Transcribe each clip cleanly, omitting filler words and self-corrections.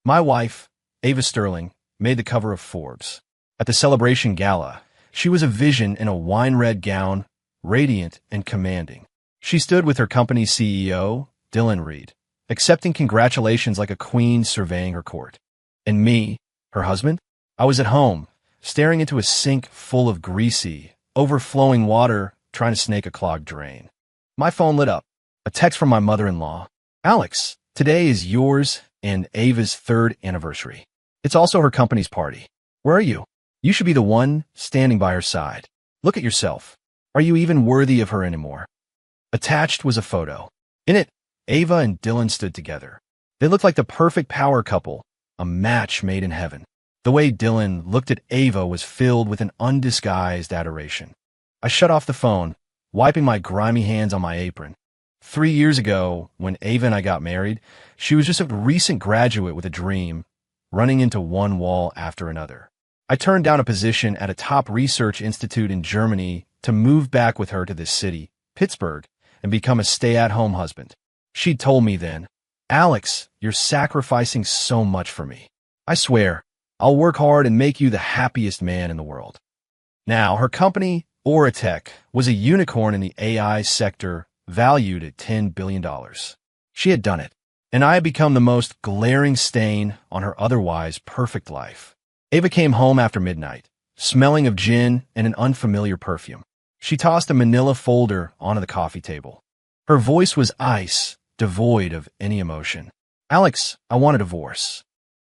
My wife, Ava Sterling, made the cover of Forbes. At the celebration gala, she was a vision in a wine-red gown, radiant and commanding. She stood with her company's CEO, Dylan Reed, accepting congratulations like a queen surveying her court. And me, her husband, I was at home, staring into a sink full of greasy, overflowing water, trying to snake a clogged drain. My phone lit up. A text from my mother-in-law. Alex, today is yours and Ava's 3rd anniversary. It's also her company's party. Where are you? You should be the one standing by her side. Look at yourself. Are you even worthy of her anymore? Attached was a photo. In it, Ava and Dylan stood together. They looked like the perfect power couple, a match made in heaven. The way Dylan looked at Ava was filled with an undisguised adoration. I shut off the phone, wiping my grimy hands on my apron. 3 years ago, when Ava and I got married, she was just a recent graduate with a dream, running into one wall after another. I turned down a position at a top research institute in Germany to move back with her to this city, Pittsburgh, and become a stay-at-home husband. She'd told me then, Alex, you're sacrificing so much for me. I swear, I'll work hard and make you the happiest man in the world. Now, her company, Auratech, was a unicorn in the AI sector, valued at $10 billion. She had done it, and I had become the most glaring stain on her otherwise perfect life. Ava came home after midnight, smelling of gin and an unfamiliar perfume. She tossed a manila folder onto the coffee table. Her voice was ice, devoid of any emotion. Alex, I want a divorce.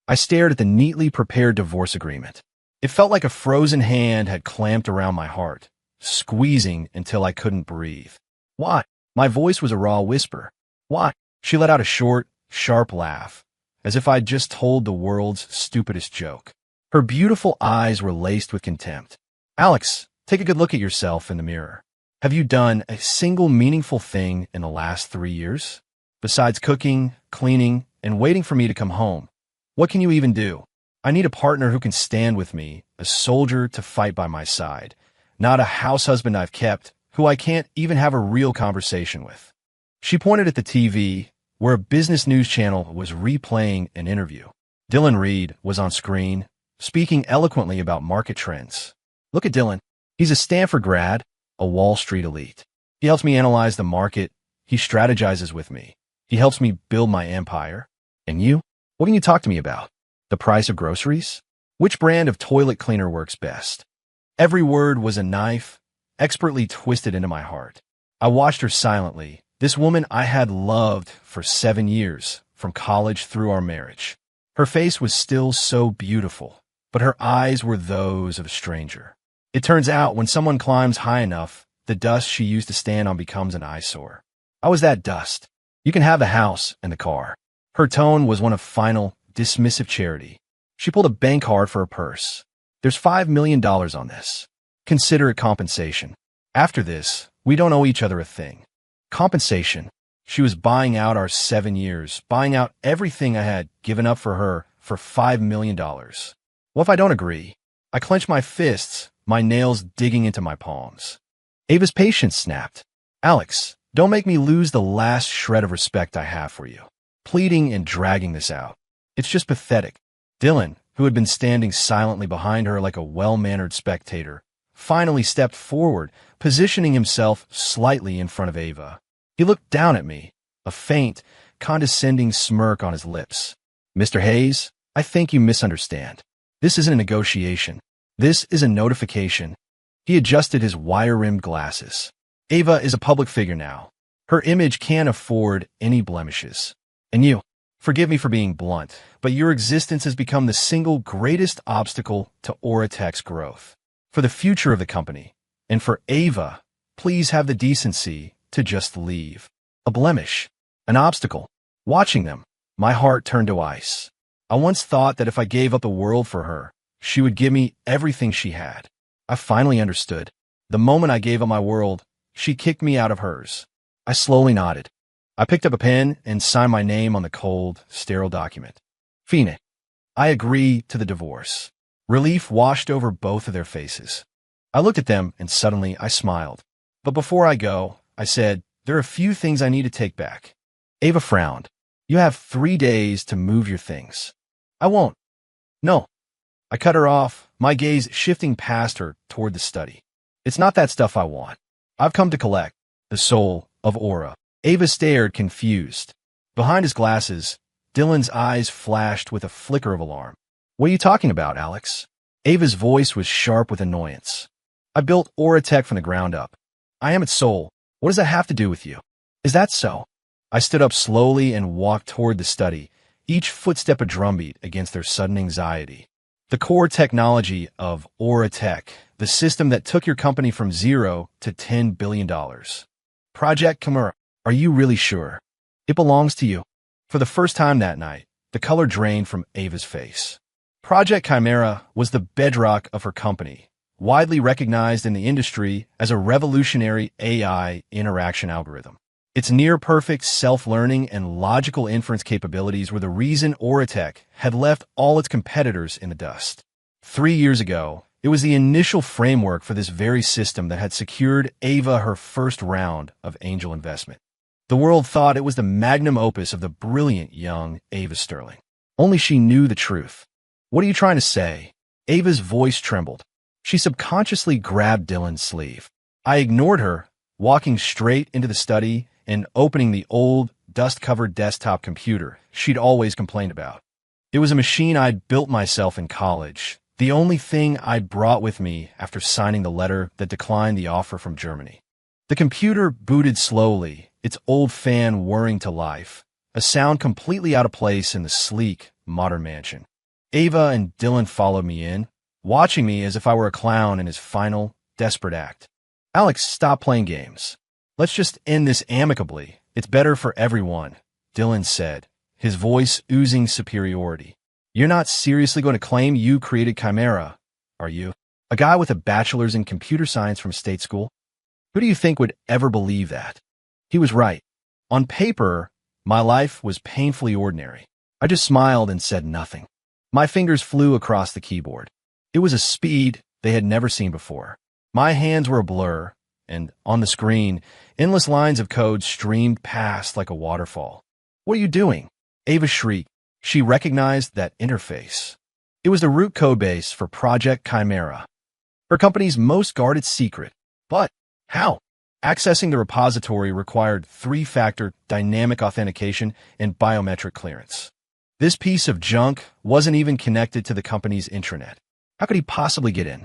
I stared at the neatly prepared divorce agreement. It felt like a frozen hand had clamped around my heart, squeezing until I couldn't breathe. Why? My voice was a raw whisper. Why? She let out a short, sharp laugh, as if I'd just told the world's stupidest joke. Her beautiful eyes were laced with contempt. Alex, take a good look at yourself in the mirror. Have you done a single meaningful thing in the last 3 years? Besides cooking, cleaning, and waiting for me to come home, what can you even do? I need a partner who can stand with me, a soldier to fight by my side, not a house husband I've kept, who I can't even have a real conversation with. She pointed at the TV, where a business news channel was replaying an interview. Dylan Reed was on screen, speaking eloquently about market trends. Look at Dylan. He's a Stanford grad, a Wall Street elite. He helps me analyze the market. He strategizes with me. He helps me build my empire. And you? What can you talk to me about? The price of groceries? Which brand of toilet cleaner works best? Every word was a knife, expertly twisted into my heart. I watched her silently, this woman I had loved for 7 years, from college through our marriage. Her face was still so beautiful, but her eyes were those of a stranger. It turns out when someone climbs high enough, the dust she used to stand on becomes an eyesore. I was that dust. You can have the house and the car. Her tone was one of final, dismissive charity. She pulled a bank card for her purse. There's $5 million on this. Consider it compensation. After this, we don't owe each other a thing. Compensation. She was buying out our 7 years, buying out everything I had given up for her for $5 million. What if I don't agree? I clenched my fists, my nails digging into my palms. Ava's patience snapped. Alex, don't make me lose the last shred of respect I have for you. Pleading and dragging this out. It's just pathetic. Dylan, who had been standing silently behind her like a well-mannered spectator, finally stepped forward, positioning himself slightly in front of Ava. He looked down at me, a faint, condescending smirk on his lips. Mr. Hayes, I think you misunderstand. This isn't a negotiation. This is a notification. He adjusted his wire-rimmed glasses. Ava is a public figure now. Her image can't afford any blemishes. And you, forgive me for being blunt, but your existence has become the single greatest obstacle to Auratech's growth. For the future of the company, and for Ava, please have the decency to just leave. A blemish, an obstacle. Watching them, my heart turned to ice. I once thought that if I gave up the world for her, she would give me everything she had. I finally understood. The moment I gave up my world, she kicked me out of hers. I slowly nodded. I picked up a pen and signed my name on the cold, sterile document. Phoenix. I agree to the divorce. Relief washed over both of their faces. I looked at them and suddenly I smiled. But before I go, I said, there are a few things I need to take back. Ava frowned. You have 3 days to move your things. I won't. No. I cut her off, my gaze shifting past her toward the study. It's not that stuff I want. I've come to collect the soul of Aura. Ava stared, confused. Behind his glasses, Dylan's eyes flashed with a flicker of alarm. What are you talking about, Alex? Ava's voice was sharp with annoyance. I built Aura Tech from the ground up. I am its soul. What does that have to do with you? Is that so? I stood up slowly and walked toward the study, each footstep a drumbeat against their sudden anxiety. The core technology of Aura Tech, the system that took your company from $0 to $10 billion. Project Chimera, are you really sure? It belongs to you. For the first time that night, the color drained from Ava's face. Project Chimera was the bedrock of her company, widely recognized in the industry as a revolutionary AI interaction algorithm. Its near-perfect self-learning and logical inference capabilities were the reason Auratech had left all its competitors in the dust. 3 years ago, it was the initial framework for this very system that had secured Ava her first round of angel investment. The world thought it was the magnum opus of the brilliant young Ava Sterling. Only she knew the truth. What are you trying to say? Ava's voice trembled. She subconsciously grabbed Dylan's sleeve. I ignored her, walking straight into the study and opening the old, dust-covered desktop computer she'd always complained about. It was a machine I'd built myself in college, the only thing I'd brought with me after signing the letter that declined the offer from Germany. The computer booted slowly, its old fan whirring to life, a sound completely out of place in the sleek, modern mansion. Ava and Dylan followed me in, watching me as if I were a clown in his final, desperate act. Alex, stop playing games. Let's just end this amicably. It's better for everyone, Dylan said, his voice oozing superiority. You're not seriously going to claim you created Chimera, are you? A guy with a bachelor's in computer science from state school? Who do you think would ever believe that? He was right. On paper, my life was painfully ordinary. I just smiled and said nothing. My fingers flew across the keyboard. It was a speed they had never seen before. My hands were a blur, and on the screen, endless lines of code streamed past like a waterfall. What are you doing? Ava shrieked. She recognized that interface. It was the root codebase for Project Chimera, her company's most guarded secret. But how? Accessing the repository required 3-factor dynamic authentication and biometric clearance. This piece of junk wasn't even connected to the company's intranet. How could he possibly get in?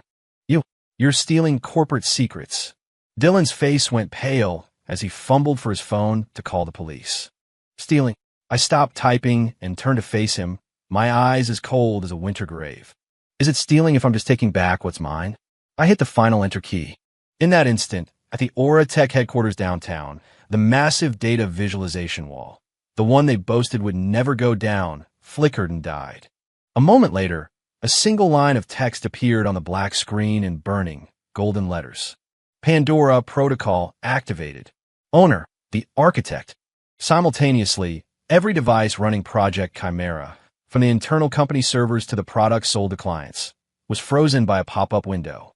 You're stealing corporate secrets. Dylan's face went pale as he fumbled for his phone to call the police. Stealing. I stopped typing and turned to face him, my eyes as cold as a winter grave. Is it stealing if I'm just taking back what's mine? I hit the final enter key. In that instant, at the Aura Tech headquarters downtown, the massive data visualization wall, the one they boasted would never go down, flickered and died. A moment later, a single line of text appeared on the black screen in burning, golden letters. Pandora protocol activated. Owner, the architect. Simultaneously, every device running Project Chimera, from the internal company servers to the products sold to clients, was frozen by a pop-up window.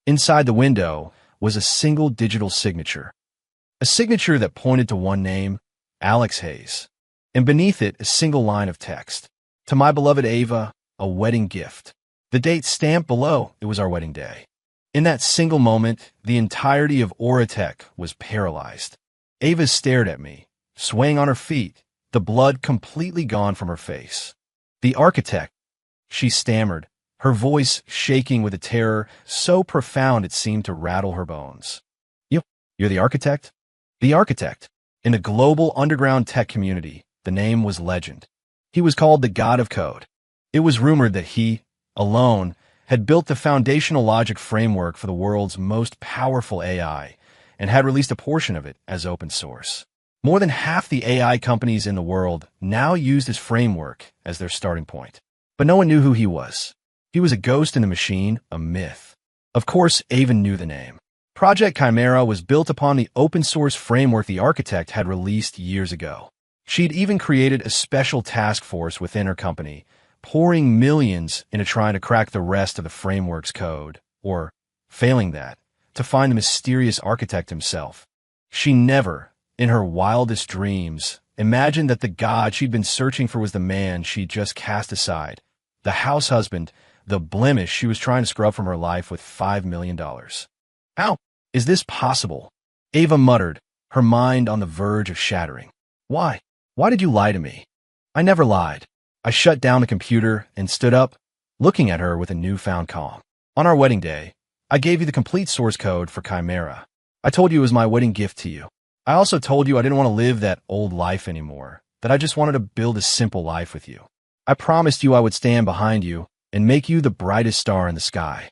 Inside the window was a single digital signature. A signature that pointed to one name, Alex Hayes. And beneath it, a single line of text. To my beloved Ava, a wedding gift. The date stamped below, it was our wedding day. In that single moment, the entirety of Auratech was paralyzed. Ava stared at me, swaying on her feet, the blood completely gone from her face. The architect, she stammered, her voice shaking with a terror so profound it seemed to rattle her bones. You're the architect? The architect. In the global underground tech community, the name was legend. He was called the God of Code. It was rumored that he, alone, had built the foundational logic framework for the world's most powerful AI and had released a portion of it as open source. More than half the AI companies in the world now used his framework as their starting point. But no one knew who he was. He was a ghost in the machine, a myth. Of course, Ava knew the name. Project Chimera was built upon the open-source framework the architect had released years ago. She'd even created a special task force within her company, pouring millions into trying to crack the rest of the framework's code, or, failing that, to find the mysterious architect himself. She never, in her wildest dreams, Imagine that the god she'd been searching for was the man she'd just cast aside, the house husband, the blemish she was trying to scrub from her life with $5 million. How is this possible? Ava muttered, her mind on the verge of shattering. Why? Why did you lie to me? I never lied. I shut down the computer and stood up, looking at her with a newfound calm. On our wedding day, I gave you the complete source code for Chimera. I told you it was my wedding gift to you. I also told you I didn't want to live that old life anymore, that I just wanted to build a simple life with you. I promised you I would stand behind you and make you the brightest star in the sky.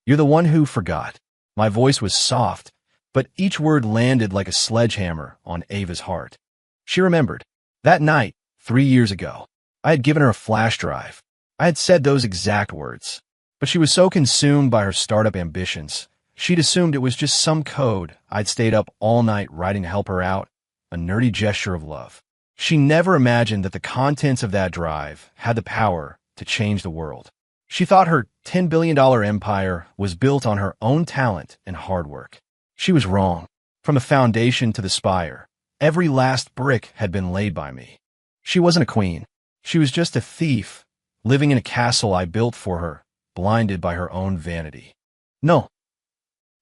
You're the one who forgot. My voice was soft, but each word landed like a sledgehammer on Ava's heart. She remembered. That night, 3 years ago, I had given her a flash drive. I had said those exact words. But she was so consumed by her startup ambitions, she'd assumed it was just some code I'd stayed up all night writing to help her out, a nerdy gesture of love. She never imagined that the contents of that drive had the power to change the world. She thought her $10 billion empire was built on her own talent and hard work. She was wrong. From the foundation to the spire, every last brick had been laid by me. She wasn't a queen. She was just a thief, living in a castle I built for her, blinded by her own vanity. No,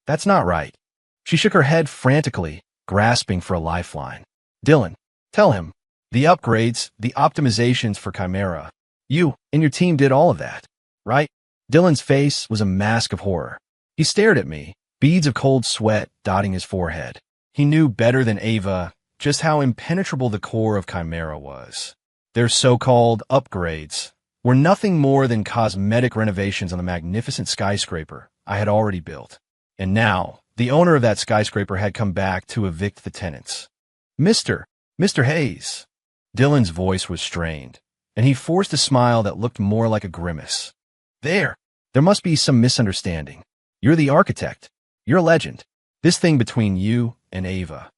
that's not right. She shook her head frantically, grasping for a lifeline. Dylan, tell him. The upgrades, the optimizations for Chimera. You and your team did all of that, right? Dylan's face was a mask of horror. He stared at me, beads of cold sweat dotting his forehead. He knew better than Ava just how impenetrable the core of Chimera was. Their so-called upgrades were nothing more than cosmetic renovations on the magnificent skyscraper I had already built. And now, the owner of that skyscraper had come back to evict the tenants. Mr. Hayes. Dylan's voice was strained, and he forced a smile that looked more like a grimace. There must be some misunderstanding. You're the architect. You're a legend. This thing between you and Ava.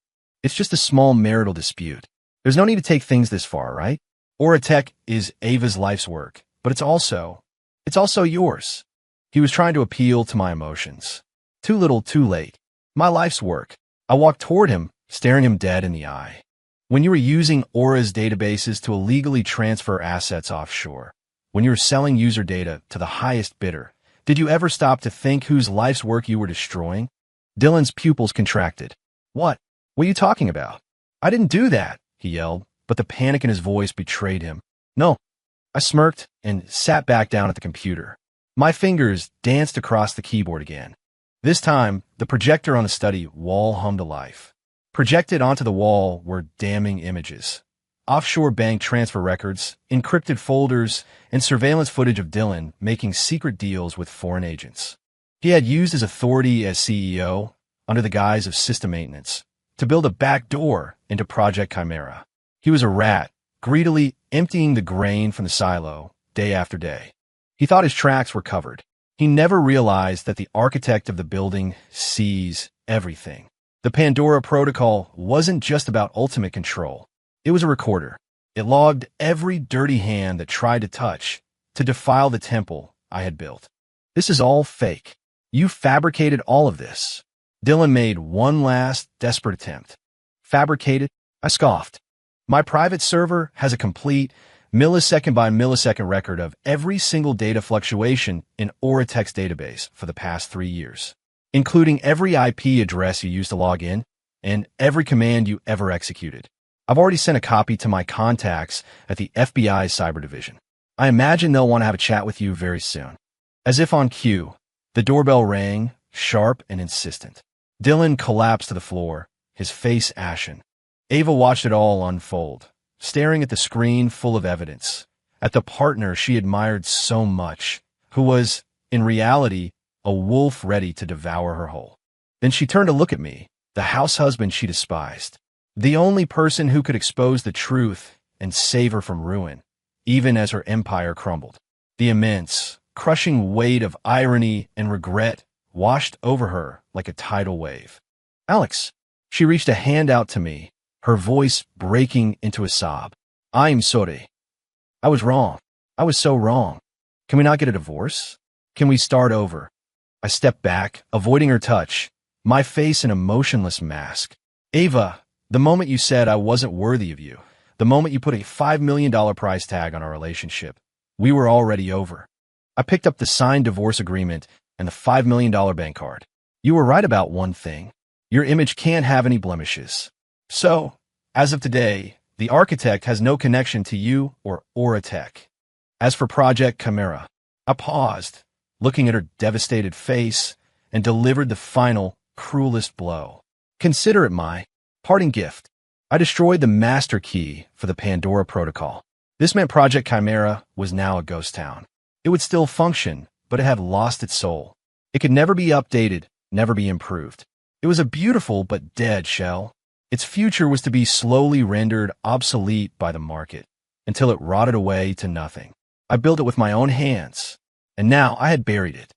It's just a small marital dispute. There's no need to take things this far, right? Oratech is Ava's life's work, but it's also yours. He was trying to appeal to my emotions. Too little, too late. My life's work. I walked toward him, staring him dead in the eye. When you were using Aura's databases to illegally transfer assets offshore, when you were selling user data to the highest bidder, did you ever stop to think whose life's work you were destroying? Dylan's pupils contracted. What are you talking about? I didn't do that, he yelled, but the panic in his voice betrayed him. No. I smirked and sat back down at the computer. My fingers danced across the keyboard again. This time, the projector on the study wall hummed to life. Projected onto the wall were damning images. Offshore bank transfer records, encrypted folders, and surveillance footage of Dylan making secret deals with foreign agents. He had used his authority as CEO, under the guise of system maintenance, to build a back door into Project Chimera. He was a rat, greedily emptying the grain from the silo day after day. He thought his tracks were covered. He never realized that the architect of the building sees everything. The Pandora Protocol wasn't just about ultimate control. It was a recorder. It logged every dirty hand that tried to touch, to defile the temple I had built. This is all fake. You fabricated all of this. Dylan made one last desperate attempt. Fabricated? I scoffed. My private server has a complete millisecond by millisecond record of every single data fluctuation in Oratech's database for the past 3 years, including every IP address you used to log in and every command you ever executed. I've already sent a copy to my contacts at the FBI's cyber division. I imagine they'll want to have a chat with you very soon. As if on cue, the doorbell rang, sharp and insistent. Dylan collapsed to the floor, his face ashen. Ava watched it all unfold, staring at the screen full of evidence, at the partner she admired so much, who was, in reality, a wolf ready to devour her whole. Then she turned to look at me, the house husband she despised, the only person who could expose the truth and save her from ruin, even as her empire crumbled. The immense, crushing weight of irony and regret washed over her like a tidal wave. Alex, she reached a hand out to me, her voice breaking into a sob. I'm sorry. I was wrong. I was so wrong. Can we not get a divorce? Can we start over? I stepped back, avoiding her touch, my face in a motionless mask. Ava, the moment you said I wasn't worthy of you, The moment you put a $5 million price tag on our relationship, we were already over. I picked up the signed divorce agreement and the $5 million bank card. You were right about one thing. Your image can't have any blemishes. So, as of today, the architect has no connection to you or Auratech. As for Project Chimera, I paused, looking at her devastated face, and delivered the final, cruelest blow. Consider it my parting gift. I destroyed the master key for the Pandora Protocol. This meant Project Chimera was now a ghost town. It would still function, but it had lost its soul. It could never be updated, never be improved. It was a beautiful but dead shell. Its future was to be slowly rendered obsolete by the market, until it rotted away to nothing. I built it with my own hands, and now I had buried it.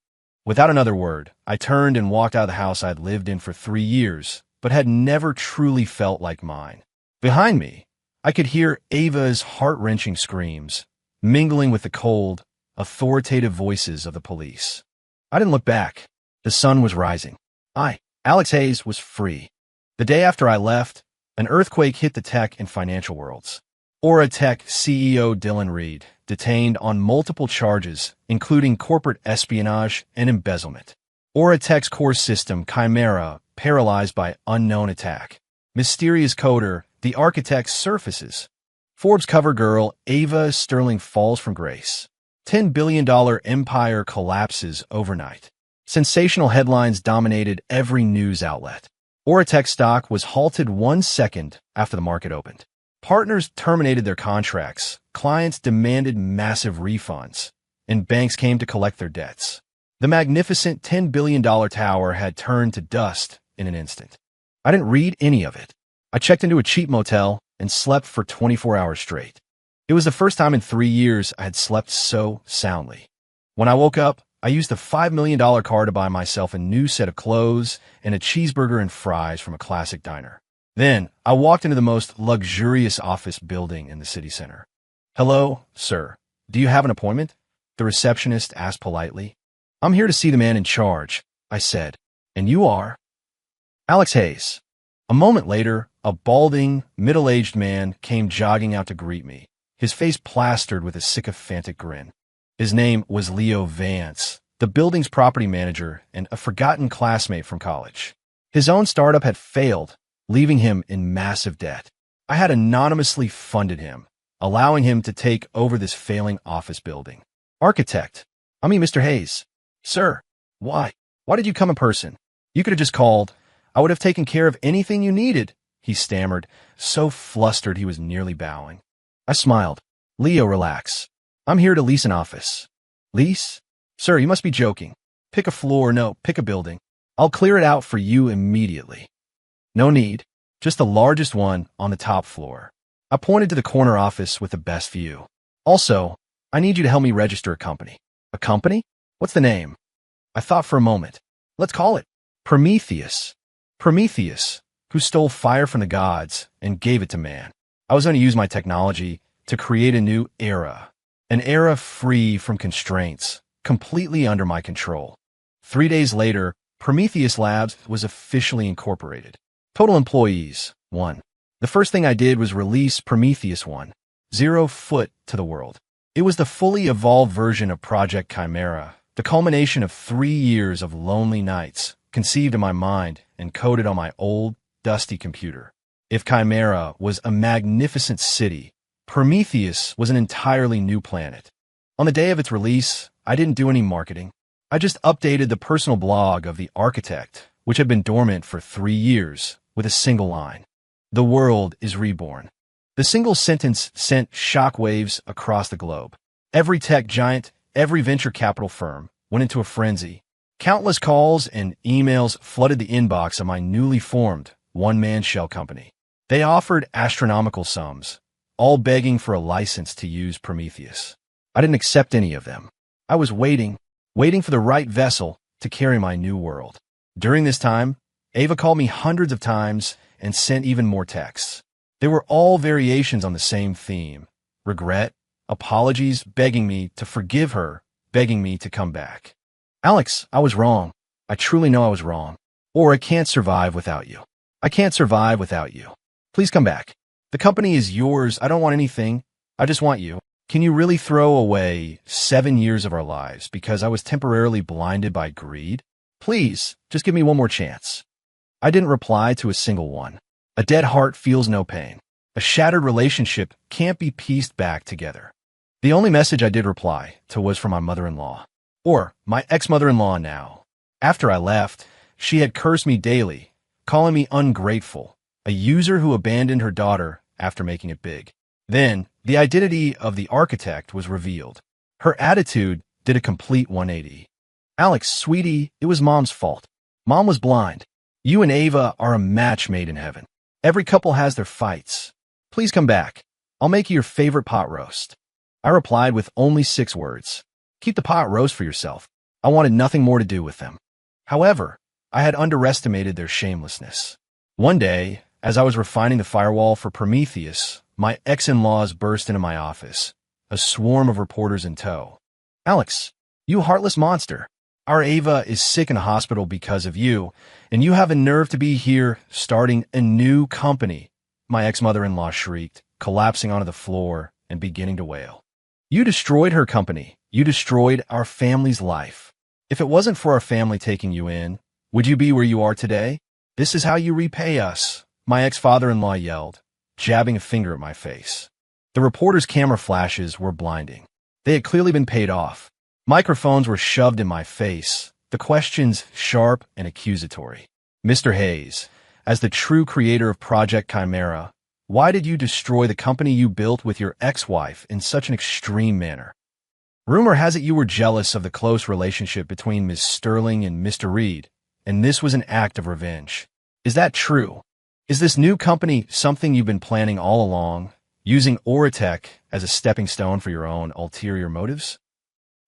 Without another word, I turned and walked out of the house I'd lived in for 3 years, but had never truly felt like mine. Behind me, I could hear Ava's heart-wrenching screams, mingling with the cold, authoritative voices of the police. I didn't look back. The sun was rising. Alex Hayes, was free. The day after I left, an earthquake hit the tech and financial worlds. Auratech CEO Dylan Reed, detained on multiple charges, including corporate espionage and embezzlement. Auratech's core system, Chimera, paralyzed by unknown attack. Mysterious coder, the architect, surfaces. Forbes cover girl, Ava Sterling, falls from grace. $10 billion empire collapses overnight. Sensational headlines dominated every news outlet. Auratech stock was halted 1 second after the market opened. Partners terminated their contracts, clients demanded massive refunds, and banks came to collect their debts. The magnificent $10 billion tower had turned to dust in an instant. I didn't read any of it. I checked into a cheap motel and slept for 24 hours straight. It was the first time in 3 years I had slept so soundly. When I woke up, I used the $5 million card to buy myself a new set of clothes and a cheeseburger and fries from a classic diner. Then, I walked into the most luxurious office building in the city center. "Hello, sir. Do you have an appointment?" the receptionist asked politely. "I'm here to see the man in charge," I said. "And you are?" "Alex Hayes." A moment later, a balding, middle-aged man came jogging out to greet me, his face plastered with a sycophantic grin. His name was Leo Vance, the building's property manager and a forgotten classmate from college. His own startup had failed, leaving him in massive debt. I had anonymously funded him, allowing him to take over this failing office building. "Architect. Mr. Hayes." "Sir, why? Why did you come in person? You could have just called. I would have taken care of anything you needed," he stammered, so flustered he was nearly bowing. I smiled. "Leo, relax. I'm here to lease an office." "Lease? Sir, you must be joking. Pick a floor. No, pick a building. I'll clear it out for you immediately." "No need. Just the largest one on the top floor." I pointed to the corner office with the best view. "Also, I need you to help me register a company." "A company? What's the name?" I thought for a moment. "Let's call it Prometheus." Prometheus, who stole fire from the gods and gave it to man. I was going to use my technology to create a new era. An era free from constraints, completely under my control. 3 days later, Prometheus Labs was officially incorporated. Total employees, 1. The first thing I did was release Prometheus 1, 0 foot to the world. It was the fully evolved version of Project Chimera, the culmination of 3 years of lonely nights, conceived in my mind and coded on my old, dusty computer. If Chimera was a magnificent city, Prometheus was an entirely new planet. On the day of its release, I didn't do any marketing. I just updated the personal blog of the architect, which had been dormant for 3 years, with a single line. "The world is reborn." The single sentence sent shockwaves across the globe. Every tech giant, every venture capital firm went into a frenzy. Countless calls and emails flooded the inbox of my newly formed one-man shell company. They offered astronomical sums, all begging for a license to use Prometheus. I didn't accept any of them. I was waiting for the right vessel to carry my new world. During this time, Ava called me hundreds of times and sent even more texts. They were all variations on the same theme: regret, apologies, begging me to forgive her, begging me to come back. "Alex, I was wrong. I truly know I was wrong. Or I can't survive without you. I can't survive without you. Please come back." The company is yours. I don't want anything. I just want you. Can you really throw away 7 years of our lives because I was temporarily blinded by greed? Please, just give me one more chance. I didn't reply to a single one. A dead heart feels no pain. A shattered relationship can't be pieced back together. The only message I did reply to was from my mother-in-law, or my ex-mother-in-law now. After I left, she had cursed me daily, calling me ungrateful, a user who abandoned her daughter after making it big. Then, the identity of the architect was revealed. Her attitude did a complete 180. Alex, sweetie, it was Mom's fault. Mom was blind. You and Ava are a match made in heaven. Every couple has their fights. Please come back. I'll make you your favorite pot roast. I replied with only 6 words. Keep the pot roast for yourself. I wanted nothing more to do with them. However, I had underestimated their shamelessness. One day, as I was refining the firewall for Prometheus, my ex-in-laws burst into my office, a swarm of reporters in tow. Alex, you heartless monster. Our Ava is sick in a hospital because of you, and you have a nerve to be here starting a new company. My ex-mother-in-law shrieked, collapsing onto the floor and beginning to wail. You destroyed her company. You destroyed our family's life. If it wasn't for our family taking you in, would you be where you are today? This is how you repay us, my ex-father-in-law yelled, jabbing a finger at my face. The reporter's camera flashes were blinding. They had clearly been paid off. Microphones were shoved in my face, the questions sharp and accusatory. Mr. Hayes, as the true creator of Project Chimera, why did you destroy the company you built with your ex-wife in such an extreme manner? Rumor has it you were jealous of the close relationship between Ms. Sterling and Mr. Reed, and this was an act of revenge. Is that true? Is this new company something you've been planning all along, using Oratech as a stepping stone for your own ulterior motives?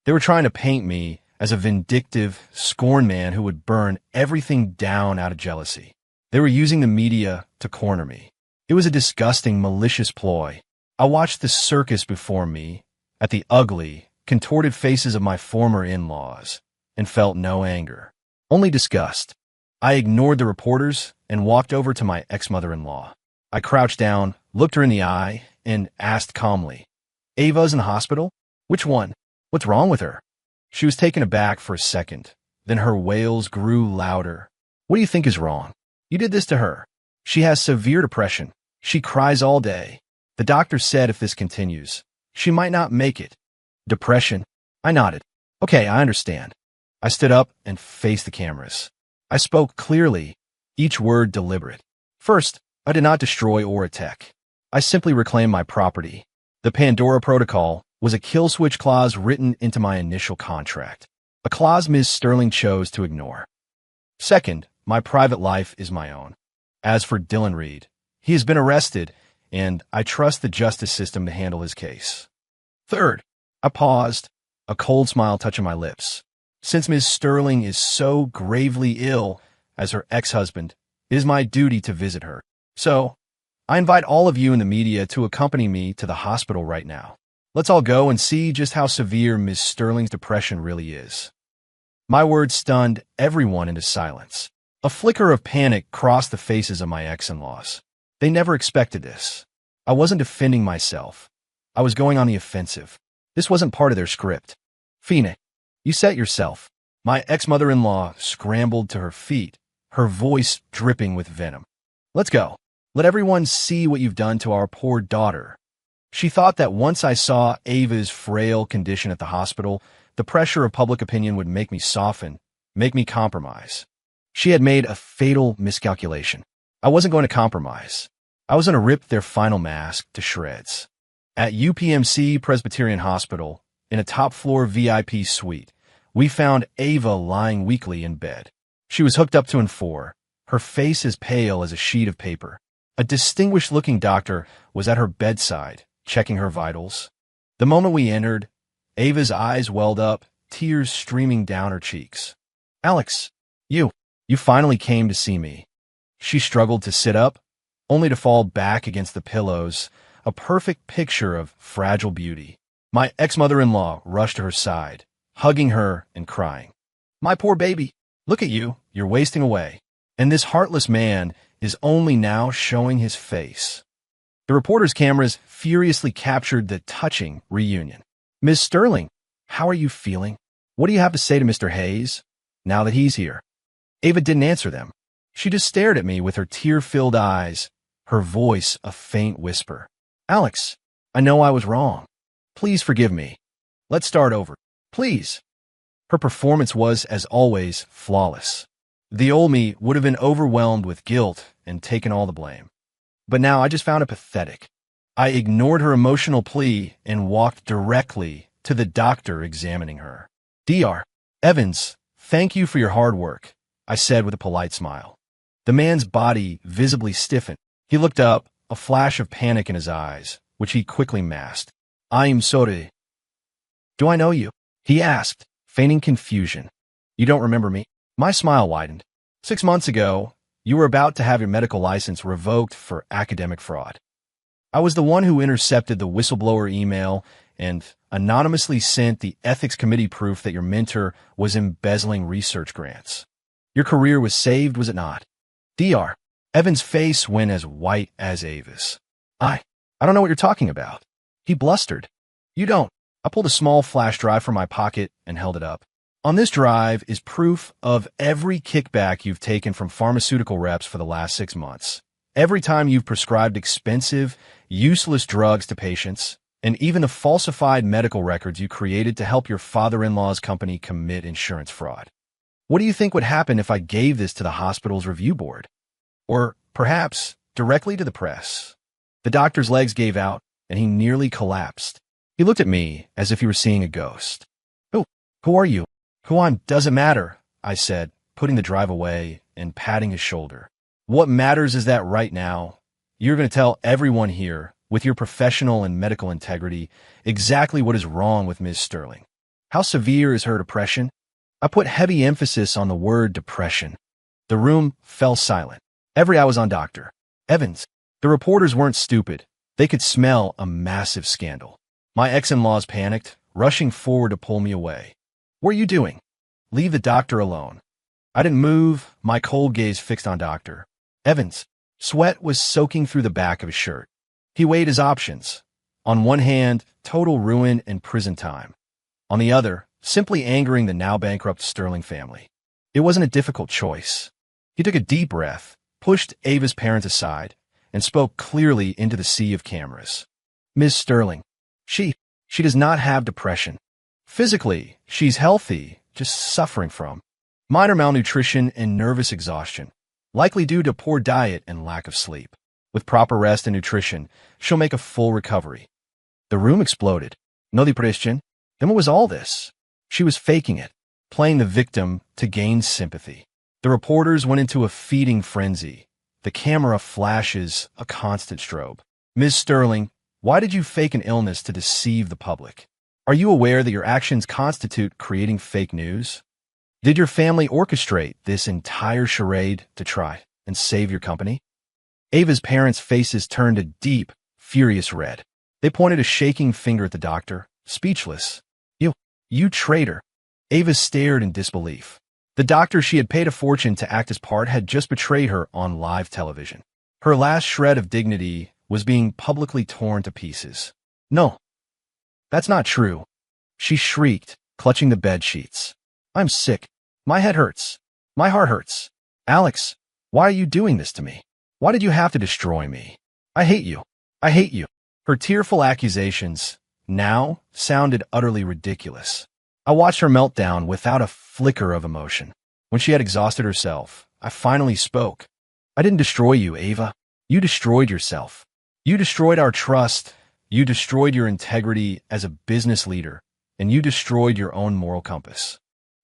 They were trying to paint me as a vindictive, scorn man who would burn everything down out of jealousy. They were using the media to corner me. It was a disgusting, malicious ploy. I watched the circus before me at the ugly, contorted faces of my former in-laws and felt no anger, only disgust. I ignored the reporters and walked over to my ex-mother-in-law. I crouched down, looked her in the eye, and asked calmly, Ava's in the hospital? Which one? What's wrong with her? She was taken aback for a second. Then her wails grew louder. What do you think is wrong? You did this to her. She has severe depression. She cries all day. The doctor said if this continues, she might not make it. Depression? I nodded. Okay, I understand. I stood up and faced the cameras. I spoke clearly, each word deliberate. First, I did not destroy Oratech. I simply reclaimed my property. The Pandora Protocol was a kill switch clause written into my initial contract, a clause Ms. Sterling chose to ignore. Second, my private life is my own. As for Dylan Reed, he has been arrested, and I trust the justice system to handle his case. Third, I paused, a cold smile touching my lips. Since Ms. Sterling is so gravely ill as her ex-husband, it is my duty to visit her. So, I invite all of you in the media to accompany me to the hospital right now. Let's all go and see just how severe Ms. Sterling's depression really is. My words stunned everyone into silence. A flicker of panic crossed the faces of my ex-in-laws. They never expected this. I wasn't defending myself. I was going on the offensive. This wasn't part of their script. Phoenix, you set yourself. My ex-mother-in-law scrambled to her feet, her voice dripping with venom. Let's go. Let everyone see what you've done to our poor daughter. She thought that once I saw Ava's frail condition at the hospital, the pressure of public opinion would make me soften, make me compromise. She had made a fatal miscalculation. I wasn't going to compromise. I was going to rip their final mask to shreds. At UPMC Presbyterian Hospital, in a top-floor VIP suite, we found Ava lying weakly in bed. She was hooked up to N4, her face as pale as a sheet of paper. A distinguished-looking doctor was at her bedside, checking her vitals. The moment we entered, Ava's eyes welled up, tears streaming down her cheeks. Alex, you finally came to see me. She struggled to sit up, only to fall back against the pillows, a perfect picture of fragile beauty. My ex-mother-in-law rushed to her side, hugging her and crying. My poor baby, look at you, you're wasting away. And this heartless man is only now showing his face. The reporter's cameras furiously captured the touching reunion. "Ms. Sterling, how are you feeling? What do you have to say to Mr. Hayes, now that he's here?" Ava didn't answer them. She just stared at me with her tear-filled eyes, her voice a faint whisper. "Alex, I know I was wrong. Please forgive me. Let's start over. Please." Her performance was, as always, flawless. The old me would have been overwhelmed with guilt and taken all the blame. But now I just found it pathetic. I ignored her emotional plea and walked directly to the doctor examining her. "Dr. Evans, thank you for your hard work," I said with a polite smile. The man's body visibly stiffened. He looked up, a flash of panic in his eyes, which he quickly masked. "I'm sorry." "Do I know you?" he asked, feigning confusion. "You don't remember me?" My smile widened. 6 months ago, you were about to have your medical license revoked for academic fraud. I was the one who intercepted the whistleblower email and anonymously sent the ethics committee proof that your mentor was embezzling research grants. Your career was saved, was it not? Dr. Evans' face went as white as Ava's. I don't know what you're talking about." He blustered. "You don't." I pulled a small flash drive from my pocket and held it up. "On this drive is proof of every kickback you've taken from pharmaceutical reps for the last 6 months. Every time you've prescribed expensive, useless drugs to patients, and even the falsified medical records you created to help your father-in-law's company commit insurance fraud. What do you think would happen if I gave this to the hospital's review board? Or perhaps directly to the press?" The doctor's legs gave out, and he nearly collapsed. He looked at me as if he were seeing a ghost. Who are you?" "Who I'm doesn't matter," I said, putting the drive away and patting his shoulder. "What matters is that right now, you're going to tell everyone here, with your professional and medical integrity, exactly what is wrong with Ms. Sterling. How severe is her depression?" I put heavy emphasis on the word depression. The room fell silent. Every eye was on Dr. Evans. The reporters weren't stupid. They could smell a massive scandal. My ex-in-laws panicked, rushing forward to pull me away. "What are you doing? Leave the doctor alone." I didn't move, my cold gaze fixed on Dr. Evans. Sweat was soaking through the back of his shirt. He weighed his options. On one hand, total ruin and prison time. On the other, simply angering the now bankrupt Sterling family. It wasn't a difficult choice. He took a deep breath, pushed Ava's parents aside, and spoke clearly into the sea of cameras. "Ms. Sterling, she does not have depression. Physically, she's healthy, just suffering from minor malnutrition and nervous exhaustion, likely due to poor diet and lack of sleep. With proper rest and nutrition, she'll make a full recovery." The room exploded. "No depression? Then what was all this?" She was faking it, playing the victim to gain sympathy. The reporters went into a feeding frenzy. The camera flashes a constant strobe. "Ms. Sterling, why did you fake an illness to deceive the public? Are you aware that your actions constitute creating fake news? Did your family orchestrate this entire charade to try and save your company?" Ava's parents' faces turned a deep, furious red. They pointed a shaking finger at the doctor, speechless. You traitor." Ava stared in disbelief. The doctor she had paid a fortune to act his part had just betrayed her on live television. Her last shred of dignity was being publicly torn to pieces. "No, that's not true," she shrieked, clutching the bed sheets. "I'm sick. My head hurts. My heart hurts. Alex, why are you doing this to me? Why did you have to destroy me? I hate you. I hate you." Her tearful accusations now sounded utterly ridiculous. I watched her meltdown without a flicker of emotion. When she had exhausted herself, I finally spoke. "I didn't destroy you, Ava. You destroyed yourself. You destroyed our trust. You destroyed your integrity as a business leader, and you destroyed your own moral compass.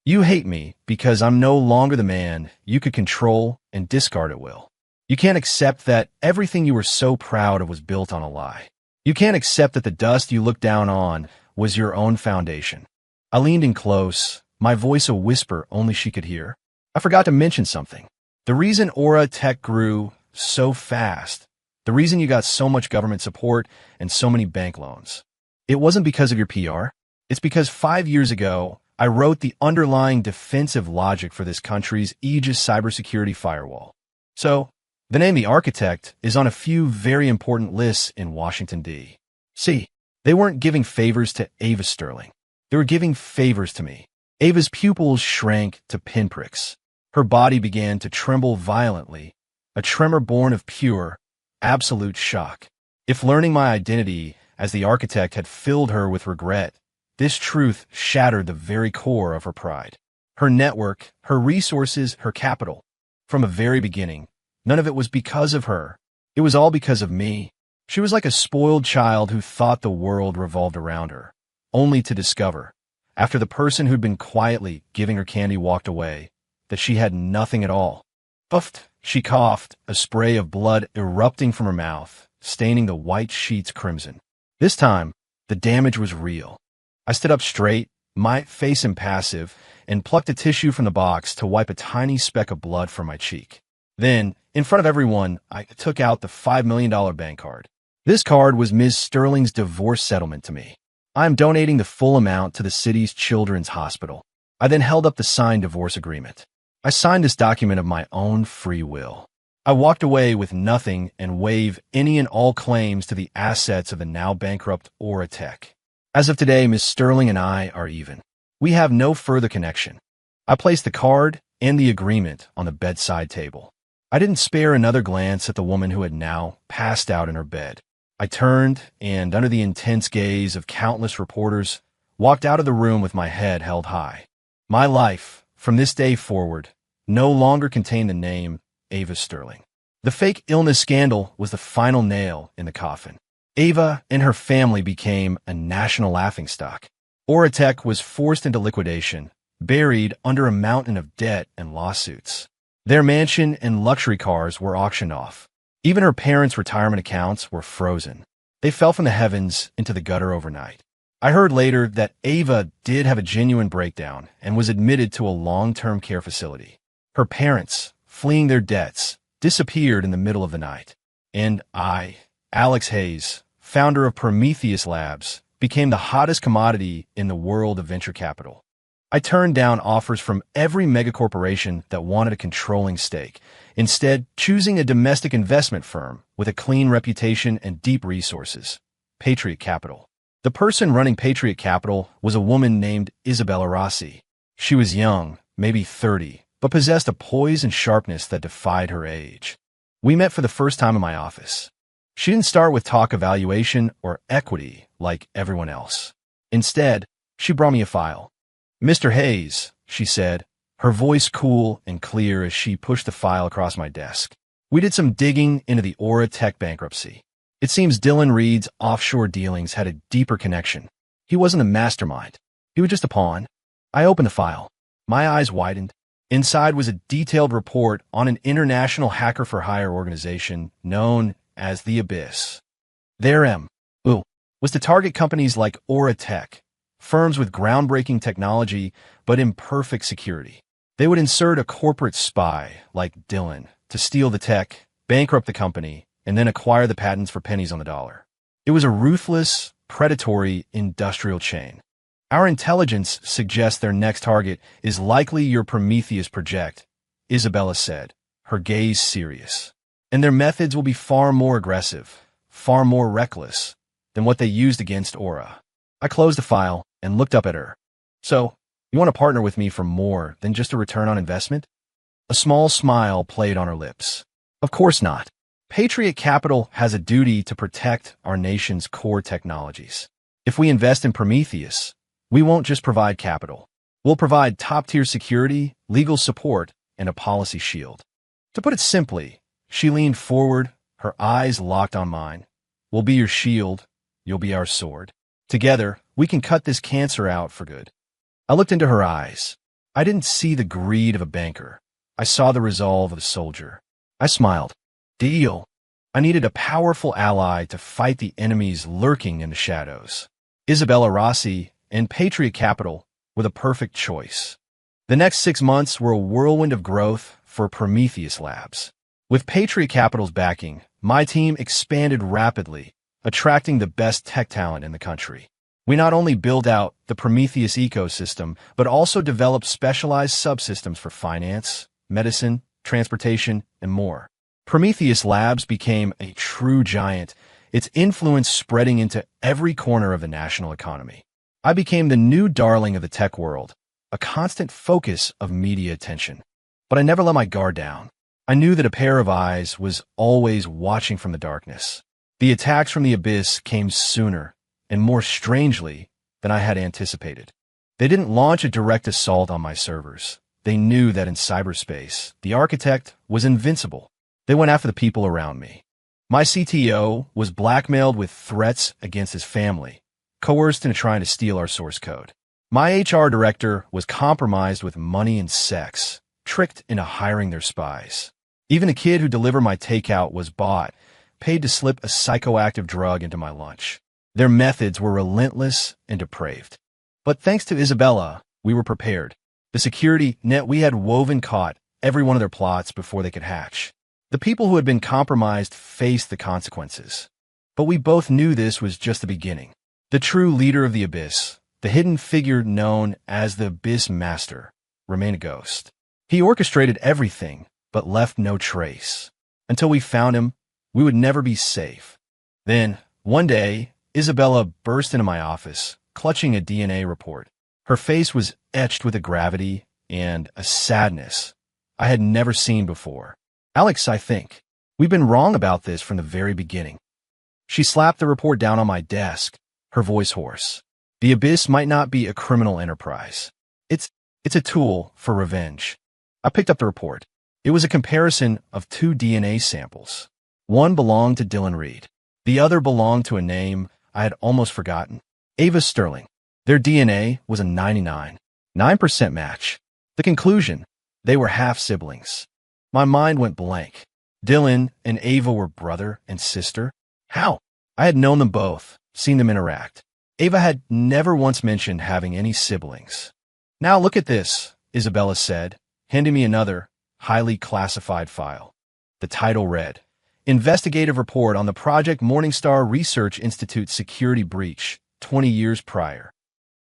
You hate me because I'm no longer the man you could control and discard at will. You can't accept that everything you were so proud of was built on a lie. You can't accept that the dust you looked down on was your own foundation." I leaned in close, my voice a whisper only she could hear. "I forgot to mention something. The reason Aura Tech grew so fast, the reason you got so much government support and so many bank loans, it wasn't because of your PR. It's because 5 years ago, I wrote the underlying defensive logic for this country's Aegis cybersecurity firewall. So, The name The Architect is on a few very important lists in Washington, D.C. They weren't giving favors to Ava Sterling. They were giving favors to me. Ava's pupils shrank to pinpricks. Her body began to tremble violently, a tremor born of pure, absolute shock. If learning my identity as the architect had filled her with regret, this truth shattered the very core of her pride. Her network, her resources, her capital. From the very beginning, none of it was because of her. It was all because of me. She was like a spoiled child who thought the world revolved around her, only to discover, after the person who'd been quietly giving her candy walked away, that she had nothing at all. Puffed, she coughed, a spray of blood erupting from her mouth, staining the white sheets crimson. This time, the damage was real. I stood up straight, my face impassive, and plucked a tissue from the box to wipe a tiny speck of blood from my cheek. Then, in front of everyone, I took out the $5 million bank card. This card was Ms. Sterling's divorce settlement to me. I am donating the full amount to the city's children's hospital. I then held up the signed divorce agreement. I signed this document of my own free will. I walked away with nothing and waived any and all claims to the assets of the now bankrupt Aura Tech. As of today, Ms. Sterling and I are even. We have no further connection. I placed the card and the agreement on the bedside table. I didn't spare another glance at the woman who had now passed out in her bed. I turned and, under the intense gaze of countless reporters, walked out of the room with my head held high. My life, from this day forward, no longer contained the name Ava Sterling. The fake illness scandal was the final nail in the coffin. Ava and her family became a national laughingstock. Aura Tech was forced into liquidation, buried under a mountain of debt and lawsuits. Their mansion and luxury cars were auctioned off. Even her parents' retirement accounts were frozen. They fell from the heavens into the gutter overnight. I heard later that Ava did have a genuine breakdown and was admitted to a long-term care facility. Her parents, fleeing their debts, disappeared in the middle of the night. And I, Alex Hayes, founder of Prometheus Labs, became the hottest commodity in the world of venture capital. I turned down offers from every megacorporation that wanted a controlling stake, instead choosing a domestic investment firm with a clean reputation and deep resources, Patriot Capital. The person running Patriot Capital was a woman named Isabella Rossi. She was young, maybe 30, but possessed a poise and sharpness that defied her age. We met for the first time in my office. She didn't start with talk of valuation or equity like everyone else. Instead, she brought me a file. "Mr. Hayes," she said, her voice cool and clear as she pushed the file across my desk. "We did some digging into the Aura Tech bankruptcy. It seems Dylan Reed's offshore dealings had a deeper connection. He wasn't a mastermind. He was just a pawn." I opened the file. My eyes widened. Inside was a detailed report on an international hacker-for-hire organization known as The Abyss. Their M.O. was to target companies like Aura Tech, firms with groundbreaking technology but imperfect security. They would insert a corporate spy like Dylan to steal the tech, bankrupt the company, and then acquire the patents for pennies on the dollar. It was a ruthless, predatory industrial chain. "Our intelligence suggests their next target is likely your Prometheus project," Isabella said, her gaze serious. "And their methods will be far more aggressive, far more reckless than what they used against Aura." I closed the file and looked up at her. "So, you want to partner with me for more than just a return on investment?" A small smile played on her lips. "Of course not. Patriot Capital has a duty to protect our nation's core technologies. If we invest in Prometheus, we won't just provide capital. We'll provide top-tier security, legal support, and a policy shield." To put it simply, she leaned forward, her eyes locked on mine. "We'll be your shield. You'll be our sword. Together, we can cut this cancer out for good." I looked into her eyes. I didn't see the greed of a banker. I saw the resolve of a soldier. I smiled. "Deal." I needed a powerful ally to fight the enemies lurking in the shadows. Isabella Rossi and Patriot Capital were the perfect choice. The next 6 months were a whirlwind of growth for Prometheus Labs. With Patriot Capital's backing, my team expanded rapidly, attracting the best tech talent in the country. We not only built out the Prometheus ecosystem, but also developed specialized subsystems for finance, medicine, transportation, and more. Prometheus Labs became a true giant, its influence spreading into every corner of the national economy. I became the new darling of the tech world, a constant focus of media attention. But I never let my guard down. I knew that a pair of eyes was always watching from the darkness. The attacks from the abyss came sooner and more strangely than I had anticipated. They didn't launch a direct assault on my servers. They knew that in cyberspace, the architect was invincible. They went after the people around me. My CTO was blackmailed with threats against his family, coerced into trying to steal our source code. My HR director was compromised with money and sex, tricked into hiring their spies. Even the kid who delivered my takeout was bought, paid to slip a psychoactive drug into my lunch. Their methods were relentless and depraved. But thanks to Isabella, we were prepared. The security net we had woven caught every one of their plots before they could hatch. The people who had been compromised faced the consequences. But we both knew this was just the beginning. The true leader of the Abyss, the hidden figure known as the Abyss Master, remained a ghost. He orchestrated everything, but left no trace. Until we found him, we would never be safe. Then, one day, Isabella burst into my office, clutching a DNA report. Her face was etched with a gravity and a sadness I had never seen before. "Alex, I think we've been wrong about this from the very beginning." She slapped the report down on my desk, her voice hoarse. "The Abyss might not be a criminal enterprise. It's a tool for revenge." I picked up the report. It was a comparison of two DNA samples. One belonged to Dylan Reed. The other belonged to a name I had almost forgotten. Ava Sterling. Their DNA was a 99.9% match. The conclusion, they were half-siblings. My mind went blank. Dylan and Ava were brother and sister? How? I had known them both, seen them interact. Ava had never once mentioned having any siblings. "Now look at this," Isabella said, handing me another, highly classified file. The title read, "Investigative Report on the Project Morningstar Research Institute Security Breach, 20 years prior."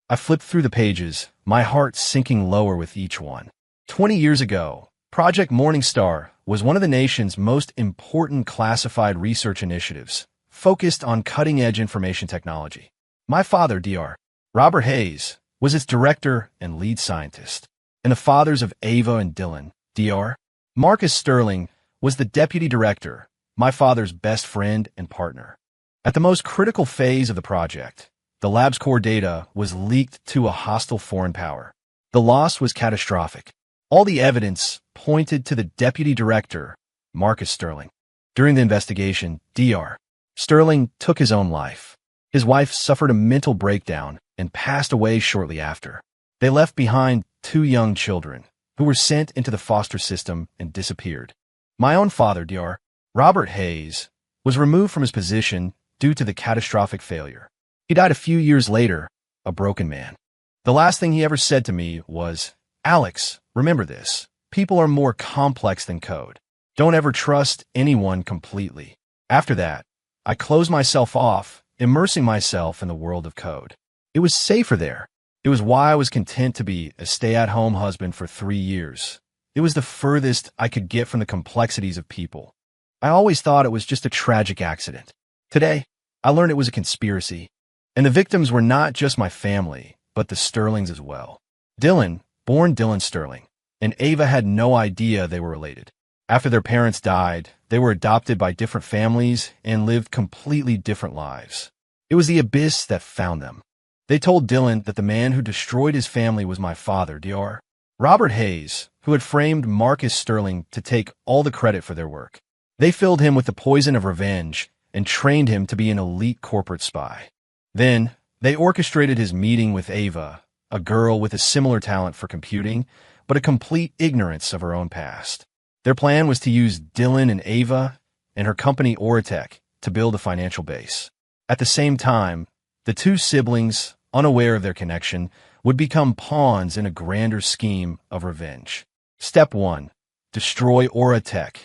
I flipped through the pages, my heart sinking lower with each one. 20 years ago, Project Morningstar was one of the nation's most important classified research initiatives, focused on cutting-edge information technology. My father, Dr. Robert Hayes, was its director and lead scientist, and the fathers of Ava and Dylan, Dr. Marcus Sterling, was the deputy director, my father's best friend and partner. At the most critical phase of the project, the lab's core data was leaked to a hostile foreign power. The loss was catastrophic. All the evidence pointed to the deputy director, Marcus Sterling. During the investigation, Dr. Sterling took his own life. His wife suffered a mental breakdown and passed away shortly after. They left behind 2 young children, who were sent into the foster system and disappeared. My own father, Dr. Robert Hayes, was removed from his position due to the catastrophic failure. He died a few years later, a broken man. The last thing he ever said to me was, "Alex, remember this. People are more complex than code. Don't ever trust anyone completely." After that, I closed myself off, immersing myself in the world of code. It was safer there. It was why I was content to be a stay-at-home husband for 3 years. It was the furthest I could get from the complexities of people. I always thought it was just a tragic accident. Today, I learned it was a conspiracy. And the victims were not just my family, but the Sterlings as well. Dylan, born Dylan Sterling, and Ava had no idea they were related. After their parents died, they were adopted by different families and lived completely different lives. It was the Abyss that found them. They told Dylan that the man who destroyed his family was my father, Dr. Robert Hayes, who had framed Marcus Sterling to take all the credit for their work. They filled him with the poison of revenge and trained him to be an elite corporate spy. Then, they orchestrated his meeting with Ava, a girl with a similar talent for computing, but a complete ignorance of her own past. Their plan was to use Dylan and Ava and her company Oratech to build a financial base. At the same time, the 2 siblings, unaware of their connection, would become pawns in a grander scheme of revenge. Step 1. Destroy Oratech,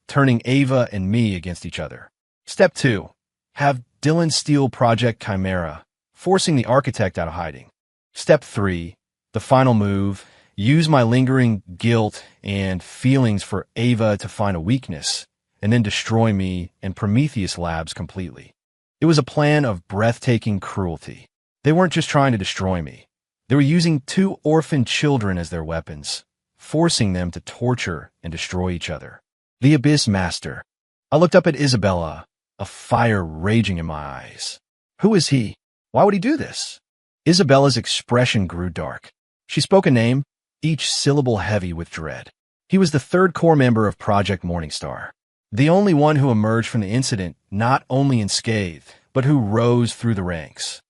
turning Ava and me against each other. Step 2. Have Dylan steal Project Chimera, forcing the architect out of hiding. Step 3. The final move. Use my lingering guilt and feelings for Ava to find a weakness and then destroy me and Prometheus Labs completely. It was a plan of breathtaking cruelty. They weren't just trying to destroy me. They were using 2 orphan children as their weapons, forcing them to torture and destroy each other. The Abyss Master. I looked up at Isabella, a fire raging in my eyes. Who is he? Why would he do this? Isabella's expression grew dark. She spoke a name, each syllable heavy with dread. He was the 3rd core member of Project Morningstar, the only one who emerged from the incident not only unscathed, but who rose through the ranks.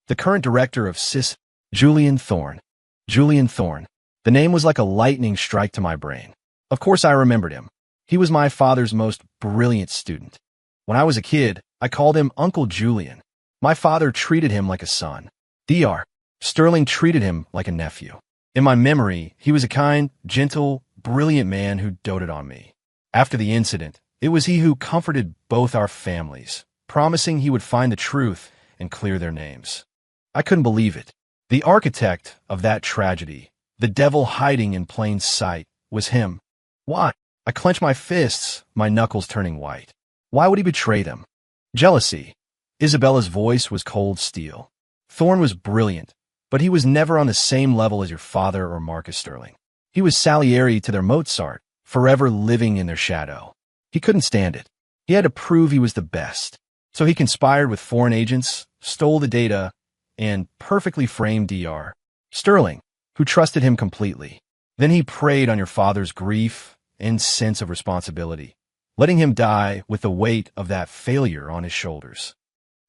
The current director of CIS, Julian Thorne. Julian Thorne. The name was like a lightning strike to my brain. Of course I remembered him. He was my father's most brilliant student. When I was a kid, I called him Uncle Julian. My father treated him like a son. Dr. Sterling treated him like a nephew. In my memory, he was a kind, gentle, brilliant man who doted on me. After the incident, it was he who comforted both our families, promising he would find the truth and clear their names. I couldn't believe it. The architect of that tragedy, the devil hiding in plain sight, was him. Why? I clenched my fists, my knuckles turning white. Why would he betray them? Jealousy. Isabella's voice was cold steel. Thorne was brilliant, but he was never on the same level as your father or Marcus Sterling. He was Salieri to their Mozart, forever living in their shadow. He couldn't stand it. He had to prove he was the best. So he conspired with foreign agents, stole the data, and perfectly framed Dr. Sterling, who trusted him completely. Then he preyed on your father's grief and sense of responsibility, letting him die with the weight of that failure on his shoulders.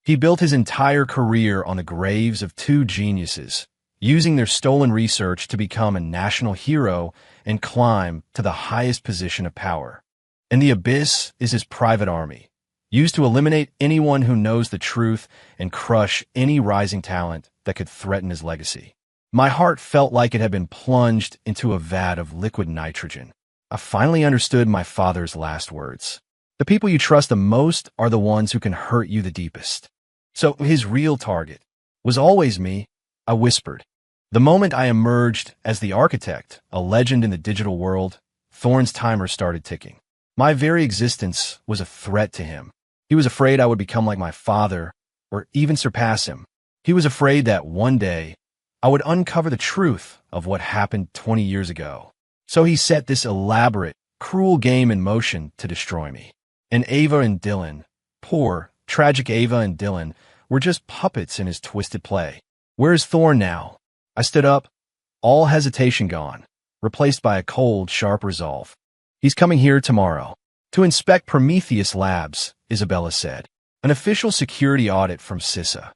He built his entire career on the graves of 2 geniuses, using their stolen research to become a national hero and climb to the highest position of power. And the Abyss is his private army, used to eliminate anyone who knows the truth and crush any rising talent that could threaten his legacy. My heart felt like it had been plunged into a vat of liquid nitrogen. I finally understood my father's last words. The people you trust the most are the ones who can hurt you the deepest. So his real target was always me, I whispered. The moment I emerged as the architect, a legend in the digital world, Thorne's timer started ticking. My very existence was a threat to him. He was afraid I would become like my father, or even surpass him. He was afraid that one day I would uncover the truth of what happened 20 years ago. So he set this elaborate, cruel game in motion to destroy me. And Ava and Dylan, poor, tragic Ava and Dylan, were just puppets in his twisted play. Where is Thorne now? I stood up, all hesitation gone, replaced by a cold, sharp resolve. He's coming here tomorrow to inspect Prometheus Labs, Isabella said. An official security audit from CISA.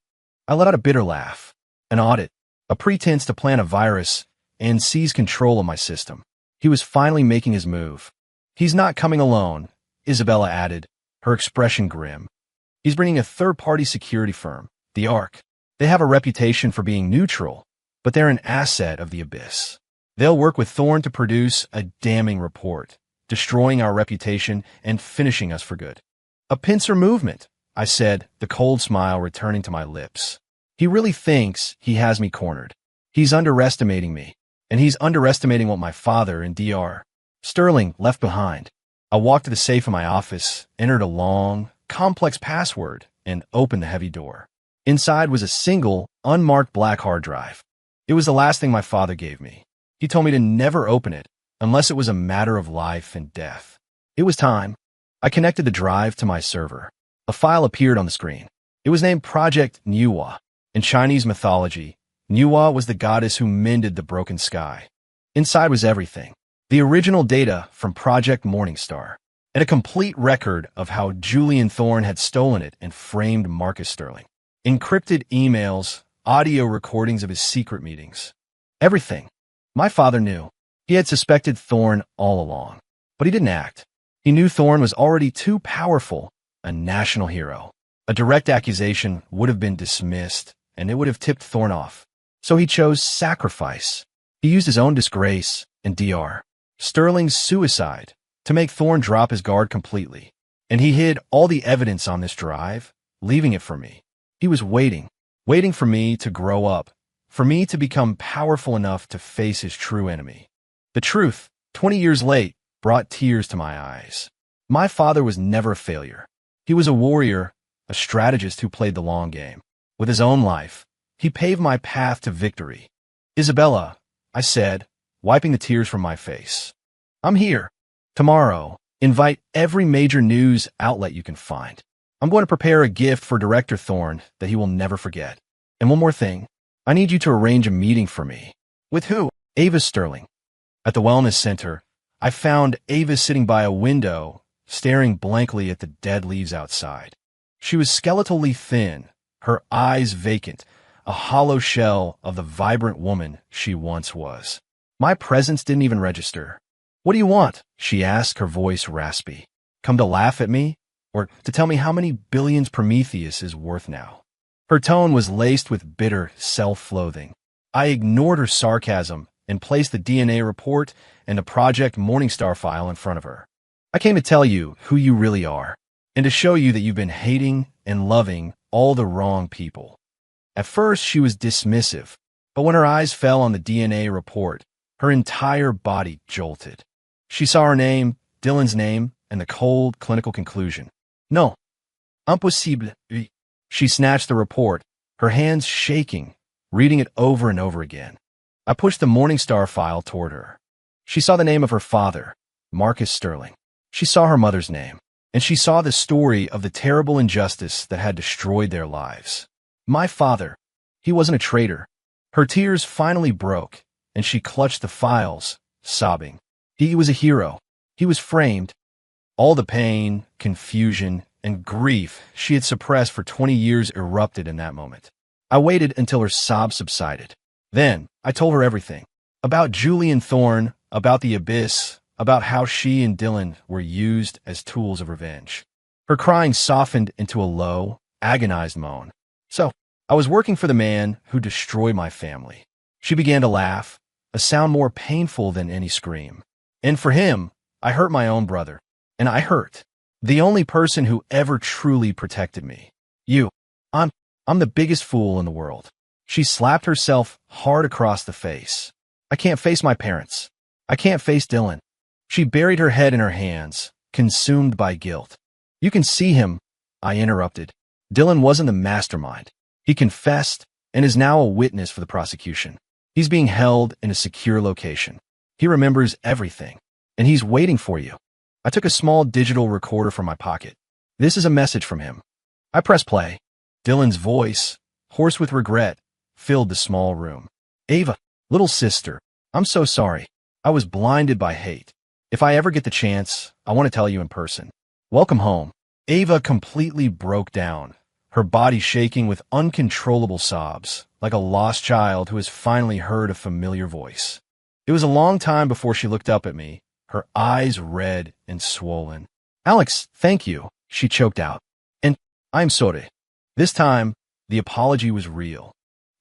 I let out a bitter laugh. An audit, a pretense to plant a virus and seize control of my system. He was finally making his move. He's not coming alone, Isabella added, her expression grim. He's bringing a third-party security firm, the Ark. They have a reputation for being neutral, but they're an asset of the Abyss. They'll work with Thorne to produce a damning report, destroying our reputation and finishing us for good. A pincer movement, I said, the cold smile returning to my lips. He really thinks he has me cornered. He's underestimating me, and he's underestimating what my father and Dr. Sterling left behind. I walked to the safe in my office, entered a long, complex password, and opened the heavy door. Inside was a single, unmarked black hard drive. It was the last thing my father gave me. He told me to never open it unless it was a matter of life and death. It was time. I connected the drive to my server. A file appeared on the screen. It was named Project Nuwa. In Chinese mythology, Nuwa was the goddess who mended the broken sky. Inside was everything. The original data from Project Morningstar, and a complete record of how Julian Thorne had stolen it and framed Marcus Sterling. Encrypted emails, audio recordings of his secret meetings. Everything. My father knew. He had suspected Thorne all along, but he didn't act. He knew Thorne was already too powerful, a national hero. A direct accusation would have been dismissed, and it would have tipped Thorne off. So he chose sacrifice. He used his own disgrace and Dr. Sterling's suicide to make Thorne drop his guard completely. And he hid all the evidence on this drive, leaving it for me. He was waiting for me to grow up, for me to become powerful enough to face his true enemy. The truth, 20 years late, brought tears to my eyes. My father was never a failure. He was a warrior, a strategist who played the long game. With his own life, he paved my path to victory. Isabella, I said, wiping the tears from my face. I'm here. Tomorrow, invite every major news outlet you can find. I'm going to prepare a gift for Director Thorne that he will never forget. And one more thing. I need you to arrange a meeting for me. With who? Ava Sterling. At the wellness center, I found Ava sitting by a window, staring blankly at the dead leaves outside. She was skeletally thin, her eyes vacant, a hollow shell of the vibrant woman she once was. My presence didn't even register. What do you want? She asked, her voice raspy. Come to laugh at me? Or to tell me how many billions Prometheus is worth now? Her tone was laced with bitter self-loathing. I ignored her sarcasm and placed the DNA report and the Project Morningstar file in front of her. I came to tell you who you really are, and to show you that you've been hating and loving all the wrong people. At first, she was dismissive, but when her eyes fell on the DNA report, her entire body jolted. She saw her name, Dylan's name, and the cold, clinical conclusion. No. Impossible. She snatched the report, her hands shaking, reading it over and over again. I pushed the Morningstar file toward her. She saw the name of her father, Marcus Sterling. She saw her mother's name, and she saw the story of the terrible injustice that had destroyed their lives. My father, he wasn't a traitor. Her tears finally broke, and she clutched the files, sobbing. He was a hero. He was framed. All the pain, confusion, and grief she had suppressed for 20 years erupted in that moment. I waited until her sobs subsided. Then, I told her everything. About Julian Thorne, about the abyss, about how she and Dylan were used as tools of revenge. Her crying softened into a low, agonized moan. So, I was working for the man who destroyed my family. She began to laugh, a sound more painful than any scream. And for him, I hurt my own brother. And I hurt. The only person who ever truly protected me. You. I'm the biggest fool in the world. She slapped herself hard across the face. I can't face my parents. I can't face Dylan. She buried her head in her hands, consumed by guilt. You can see him, I interrupted. Dylan wasn't the mastermind. He confessed and is now a witness for the prosecution. He's being held in a secure location. He remembers everything, and he's waiting for you. I took a small digital recorder from my pocket. This is a message from him. I pressed play. Dylan's voice, hoarse with regret, filled the small room. Ava, little sister, I'm so sorry. I was blinded by hate. If I ever get the chance, I want to tell you in person. Welcome home. Ava completely broke down, her body shaking with uncontrollable sobs, like a lost child who has finally heard a familiar voice. It was a long time before she looked up at me, her eyes red and swollen. Alex, thank you, she choked out. And I'm sorry. This time, the apology was real.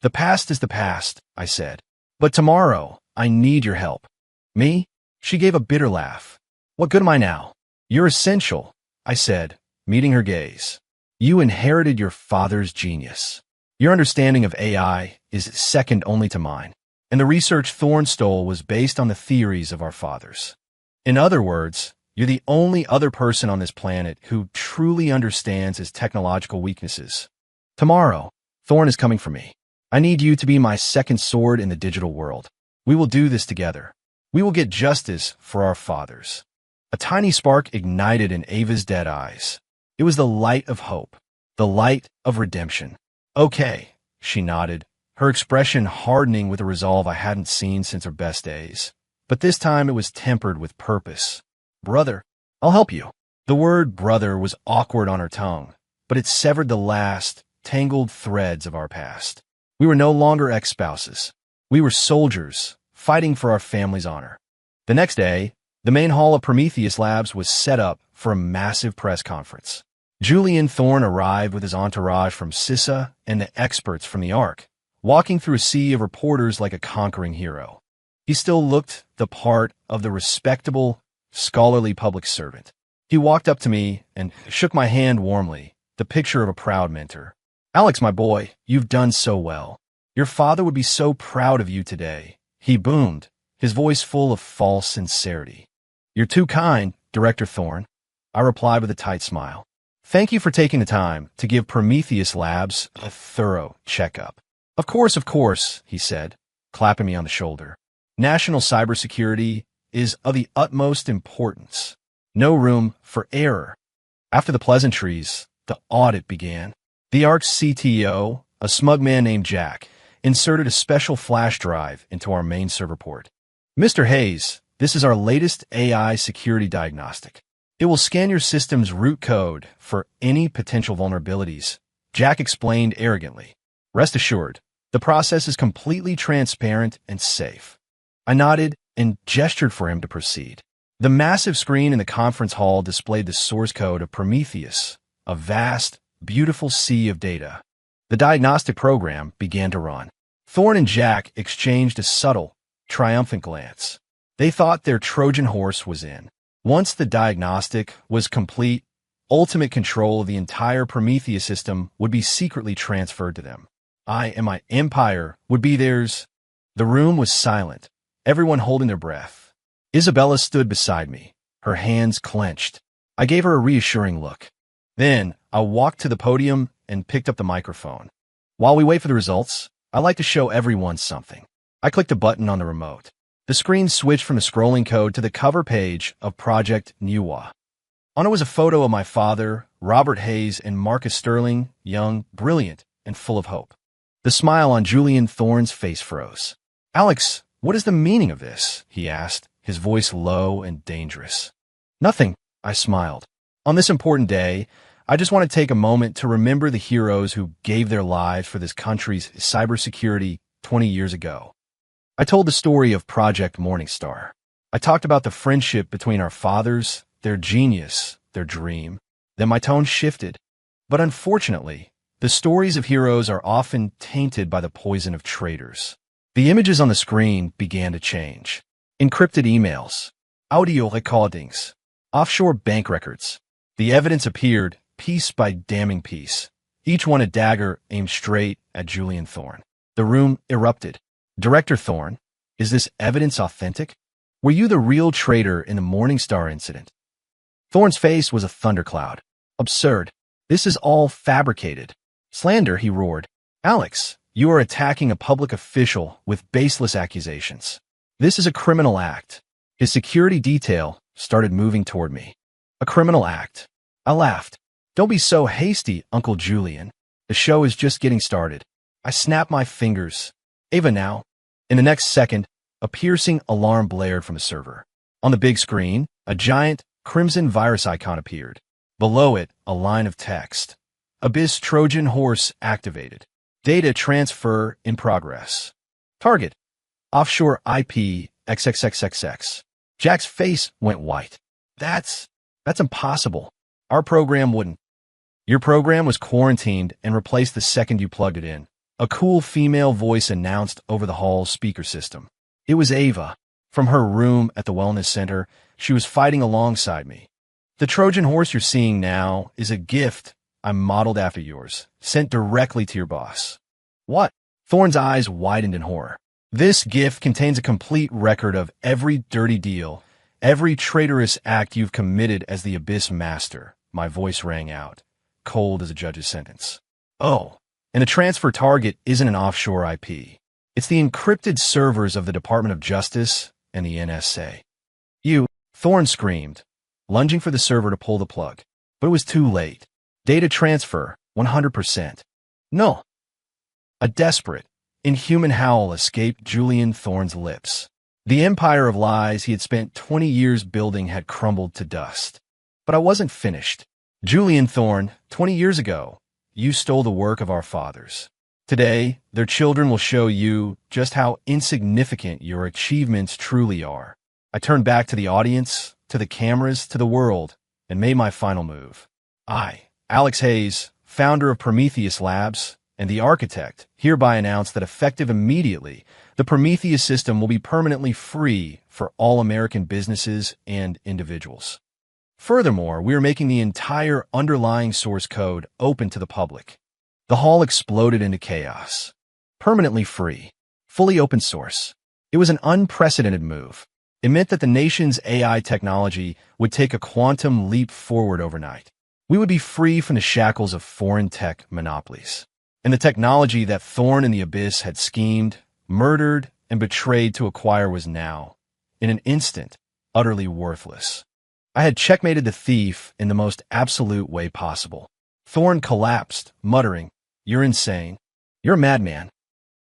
The past is the past, I said. But tomorrow, I need your help. Me? She gave a bitter laugh. What good am I now? You're essential, I said, meeting her gaze. You inherited your father's genius. Your understanding of AI is second only to mine. And the research Thorne stole was based on the theories of our fathers. In other words, you're the only other person on this planet who truly understands his technological weaknesses. Tomorrow, Thorne is coming for me. I need you to be my second sword in the digital world. We will do this together. We will get justice for our fathers. A tiny spark ignited in Ava's dead eyes. It was the light of hope, the light of redemption. Okay, she nodded, her expression hardening with a resolve I hadn't seen since her best days. But this time it was tempered with purpose. Brother, I'll help you. The word brother was awkward on her tongue, but it severed the last, tangled threads of our past. We were no longer ex-spouses. We were soldiers, fighting for our family's honor. The next day, the main hall of Prometheus Labs was set up for a massive press conference. Julian Thorne arrived with his entourage from CISA and the experts from the Ark, walking through a sea of reporters like a conquering hero. He still looked the part of the respectable, scholarly public servant. He walked up to me and shook my hand warmly, the picture of a proud mentor. Alex, my boy, you've done so well. Your father would be so proud of you today. He boomed, his voice full of false sincerity. You're too kind, Director Thorne. I replied with a tight smile. Thank you for taking the time to give Prometheus Labs a thorough checkup. Of course, he said, clapping me on the shoulder. National cybersecurity is of the utmost importance. No room for error. After the pleasantries, the audit began. The ARC's CTO, a smug man named Jack, inserted a special flash drive into our main server port. Mr. Hayes, this is our latest AI security diagnostic. It will scan your system's root code for any potential vulnerabilities, Jack explained arrogantly. Rest assured, the process is completely transparent and safe. I nodded and gestured for him to proceed. The massive screen in the conference hall displayed the source code of Prometheus, a vast, beautiful sea of data. The diagnostic program began to run. Thorne and Jack exchanged a subtle, triumphant glance. They thought their Trojan horse was in. Once the diagnostic was complete, ultimate control of the entire Prometheus system would be secretly transferred to them. I and my empire would be theirs. The room was silent, everyone holding their breath. Isabella stood beside me, her hands clenched. I gave her a reassuring look. Then I walked to the podium and picked up the microphone. While we wait for the results, I like to show everyone something. I clicked a button on the remote. The screen switched from the scrolling code to the cover page of Project Newa. On it was a photo of my father, Robert Hayes, and Marcus Sterling, young, brilliant, and full of hope. The smile on Julian Thorne's face froze. Alex, what is the meaning of this? He asked, his voice low and dangerous. Nothing, I smiled. On this important day, I just want to take a moment to remember the heroes who gave their lives for this country's cybersecurity 20 years ago. I told the story of Project Morningstar. I talked about the friendship between our fathers, their genius, their dream. Then my tone shifted. But unfortunately, the stories of heroes are often tainted by the poison of traitors. The images on the screen began to change. Encrypted emails, audio recordings, offshore bank records. The evidence appeared piece by damning piece, each one a dagger aimed straight at Julian Thorne. The room erupted. Director Thorne, is this evidence authentic? Were you the real traitor in the Morningstar incident? Thorne's face was a thundercloud. Absurd. This is all fabricated. Slander, he roared. Alex, you are attacking a public official with baseless accusations. This is a criminal act. His security detail started moving toward me. A criminal act. I laughed. Don't be so hasty, Uncle Julian. The show is just getting started. I snapped my fingers. Ava now. In the next second, a piercing alarm blared from the server. On the big screen, a giant crimson virus icon appeared. Below it, a line of text. Abyss Trojan Horse activated. Data transfer in progress. Target. Offshore IP XXXXX. Jack's face went white. That's impossible. Our program wouldn't. Your program was quarantined and replaced the second you plugged it in. A cool female voice announced over the hall's speaker system. It was Ava. From her room at the wellness center, she was fighting alongside me. The Trojan horse you're seeing now is a gift I modeled after yours, sent directly to your boss. What? Thorne's eyes widened in horror. This gift contains a complete record of every dirty deal, every traitorous act you've committed as the Abyss Master. My voice rang out, cold as a judge's sentence. Oh, and the transfer target isn't an offshore IP. It's the encrypted servers of the Department of Justice and the NSA. Thorne screamed, lunging for the server to pull the plug. But it was too late. Data transfer, 100%. No. A desperate, inhuman howl escaped Julian Thorne's lips. The empire of lies he had spent 20 years building had crumbled to dust. But I wasn't finished. Julian Thorne, 20 years ago, you stole the work of our fathers. Today, their children will show you just how insignificant your achievements truly are. I turned back to the audience, to the cameras, to the world, and made my final move. I, Alex Hayes, founder of Prometheus Labs, and the architect, hereby announce that effective immediately, the Prometheus system will be permanently free for all American businesses and individuals. Furthermore, we are making the entire underlying source code open to the public. The hall exploded into chaos. Permanently free. Fully open source. It was an unprecedented move. It meant that the nation's AI technology would take a quantum leap forward overnight. We would be free from the shackles of foreign tech monopolies. And the technology that Thorn and the Abyss had schemed, murdered, and betrayed to acquire was now, in an instant, utterly worthless. I had checkmated the thief in the most absolute way possible. Thorn collapsed, muttering, "You're insane. You're a madman."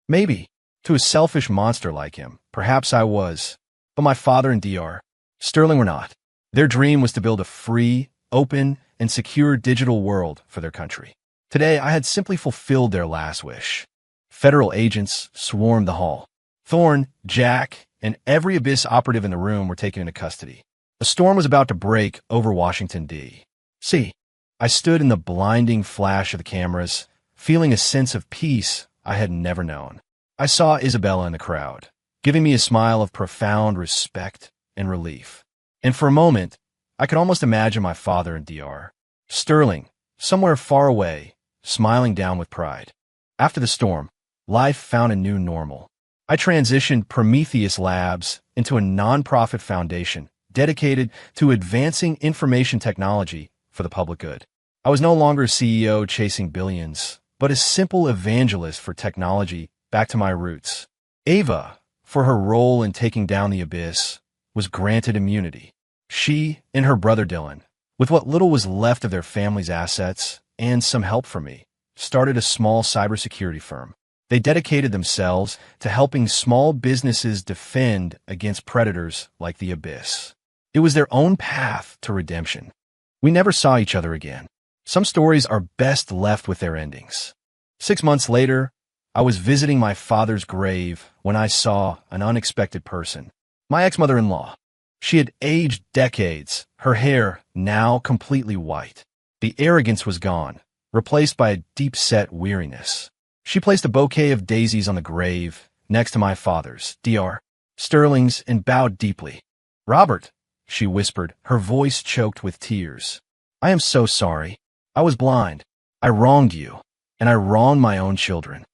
Maybe. To a selfish monster like him, perhaps I was. But my father and Dr. Sterling were not. Their dream was to build a free, open, and secure digital world for their country. Today, I had simply fulfilled their last wish. Federal agents swarmed the hall. Thorn, Jack, and every Abyss operative in the room were taken into custody. A storm was about to break over Washington, D.C. I stood in the blinding flash of the cameras, feeling a sense of peace I had never known. I saw Isabella in the crowd, giving me a smile of profound respect and relief. And for a moment, I could almost imagine my father and Dr. Sterling, somewhere far away, smiling down with pride. After the storm, life found a new normal. I transitioned Prometheus Labs into a nonprofit foundation dedicated to advancing information technology for the public good. I was no longer a CEO chasing billions, but a simple evangelist for technology back to my roots. Ava, for her role in taking down the Abyss, was granted immunity. She and her brother Dylan, with what little was left of their family's assets and some help from me, started a small cybersecurity firm. They dedicated themselves to helping small businesses defend against predators like the Abyss. It was their own path to redemption. We never saw each other again. Some stories are best left with their endings. 6 months later, I was visiting my father's grave when I saw an unexpected person. My ex-mother-in-law. She had aged decades, her hair now completely white. The arrogance was gone, replaced by a deep-set weariness. She placed a bouquet of daisies on the grave next to my father's, Dr. Sterling's, and bowed deeply. "Robert," she whispered, her voice choked with tears. "I am so sorry. I was blind. I wronged you, and I wronged my own children."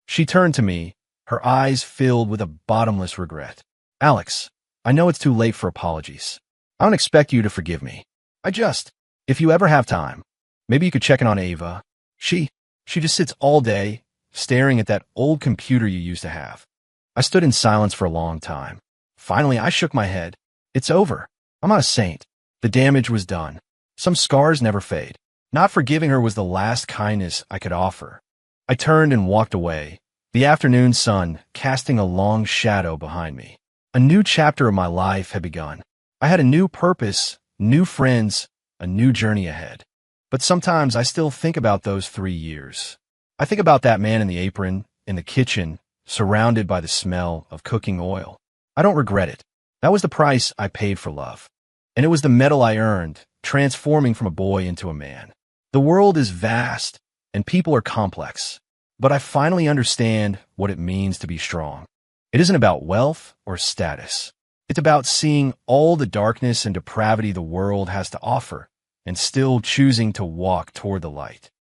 She turned to me, her eyes filled with a bottomless regret. "Alex, I know it's too late for apologies. I don't expect you to forgive me. If you ever have time, maybe you could check in on Ava. She just sits all day, staring at that old computer you used to have." I stood in silence for a long time. Finally, I shook my head. "It's over. I'm not a saint. The damage was done. Some scars never fade. Not forgiving her was the last kindness I could offer." I turned and walked away, the afternoon sun casting a long shadow behind me. A new chapter of my life had begun. I had a new purpose, new friends, a new journey ahead. But sometimes I still think about those 3 years. I think about that man in the apron, in the kitchen, surrounded by the smell of cooking oil. I don't regret it. That was the price I paid for love. And it was the medal I earned, transforming from a boy into a man. The world is vast, and people are complex. But I finally understand what it means to be strong. It isn't about wealth or status. It's about seeing all the darkness and depravity the world has to offer and still choosing to walk toward the light.